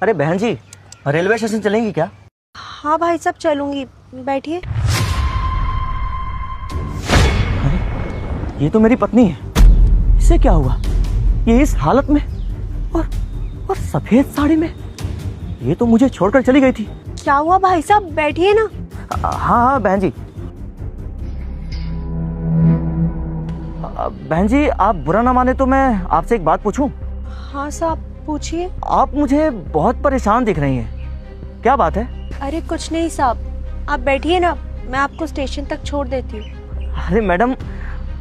अरे बहन जी, railway station चलेंगी क्या? हाँ भाई साहब चलूंगी, बैठिए। अरे ये तो मेरी पत्नी है, इसे क्या हुआ? ये इस हालत में और सफेद साड़ी में, ये तो मुझे छोड़कर चली गई थी। क्या हुआ भाई साहब, बैठिए ना। हाँ हाँ बहन जी। बहन जी आप बुरा ना माने तो मैं आपसे एक बात पूछूं? हाँ साहब पूछिए। आप मुझे बहुत परेशान दिख रही हैं, क्या बात है? अरे कुछ नहीं साहब, आप बैठिए ना, मैं आपको स्टेशन तक छोड़ देती हूँ। अरे मैडम,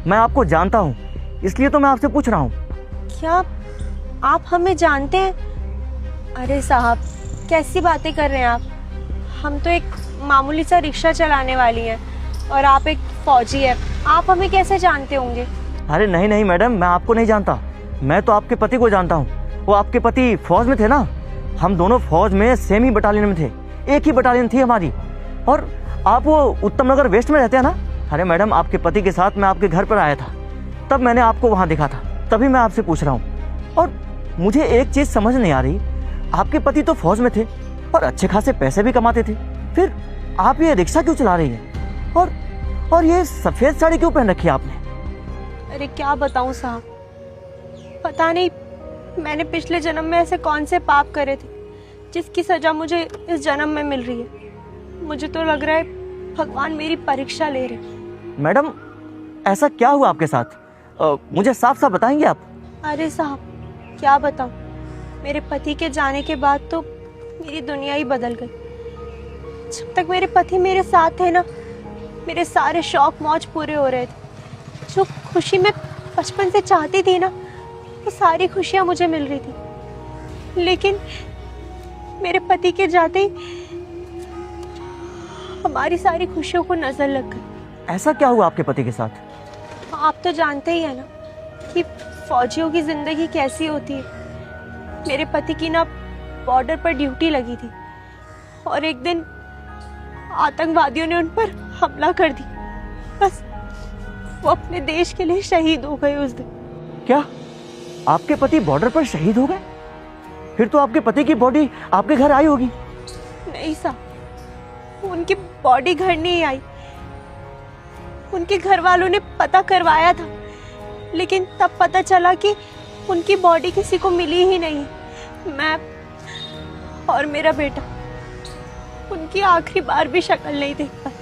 मैं आपको जानता हूँ, इसलिए तो मैं आपसे पूछ रहा हूँ। क्या आप हमें जानते हैं? अरे साहब कैसी बातें कर रहे हैं आप? हम तो एक मामूली सा रिक्शा चलाने वाली हैं और आप एक फौजी हैं, आप हमें कैसे जानते होंगे? अरे नहीं नहीं मैडम, मैं आपको नहीं जानता, मैं तो आपके पति को जानता हूँ। वो आपके पति फौज में थे ना, हम दोनों फौज में सेम ही बटालियन में थे, एक ही बटालियन थी हमारी। और आप वो उत्तम नगर वेस्ट में रहते हैं ना? अरे मैडम, आपके पति के साथ मैं आपके घर पर आया था, तब मैंने आपको वहाँ देखा था, तभी मैं आपसे पूछ रहा हूँ। और मुझे एक चीज़ समझ नहीं आ रही, आपके पति तो फौज में थे और अच्छे खासे पैसे भी कमाते थे, फिर आप ये रिक्शा क्यों चला रही हैं? और ये सफ़ेद साड़ी क्यों पहन रखी है आपने? अरे क्या बताऊं साहब, पता नहीं मैंने पिछले जन्म में ऐसे कौन से पाप करे थे जिसकी सजा मुझे इस जन्म में मिल रही है। मुझे तो लग रहा है भगवान मेरी परीक्षा ले रहे। मैडम ऐसा क्या हुआ आपके साथ? मुझे साफ साफ बताएंगे आप? अरे साहब क्या बताऊं, मेरे पति के जाने के बाद तो मेरी दुनिया ही बदल गई। जब तक मेरे पति मेरे साथ थे ना, मेरे सारे शौक मौज पूरे हो रहे थे। जो खुशी मैं बचपन से चाहती थी ना, वो सारी खुशियां मुझे मिल रही थी। लेकिन मेरे पति के जाते ही हमारी सारी खुशियों को नजर लग गई। ऐसा क्या हुआ आपके पति के साथ? आप तो जानते ही है ना कि फौजियों की जिंदगी कैसी होती है। मेरे पति की ना बॉर्डर पर ड्यूटी लगी थी और एक दिन आतंकवादियों ने उन पर हमला कर दी। बस वो अपने देश के लिए शहीद हो गए उस दिन। क्या आपके पति बॉर्डर पर शहीद हो गए? फिर तो आपके पति की बॉडी आपके घर आई होगी। नहीं साहब, उनकी बॉडी घर नहीं आई। उनके घर वालों ने पता करवाया था, लेकिन तब पता चला कि उनकी बॉडी किसी को मिली ही नहीं। मैं और मेरा बेटा उनकी आखिरी बार भी शक्ल नहीं देख पाए।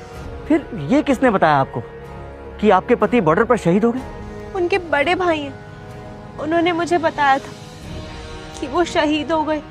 फिर ये किसने बताया आपको कि आपके पति बॉर्डर पर शहीद हो गए? उनके बड़े भाई हैं, उन्होंने मुझे बताया था कि वो शहीद हो गए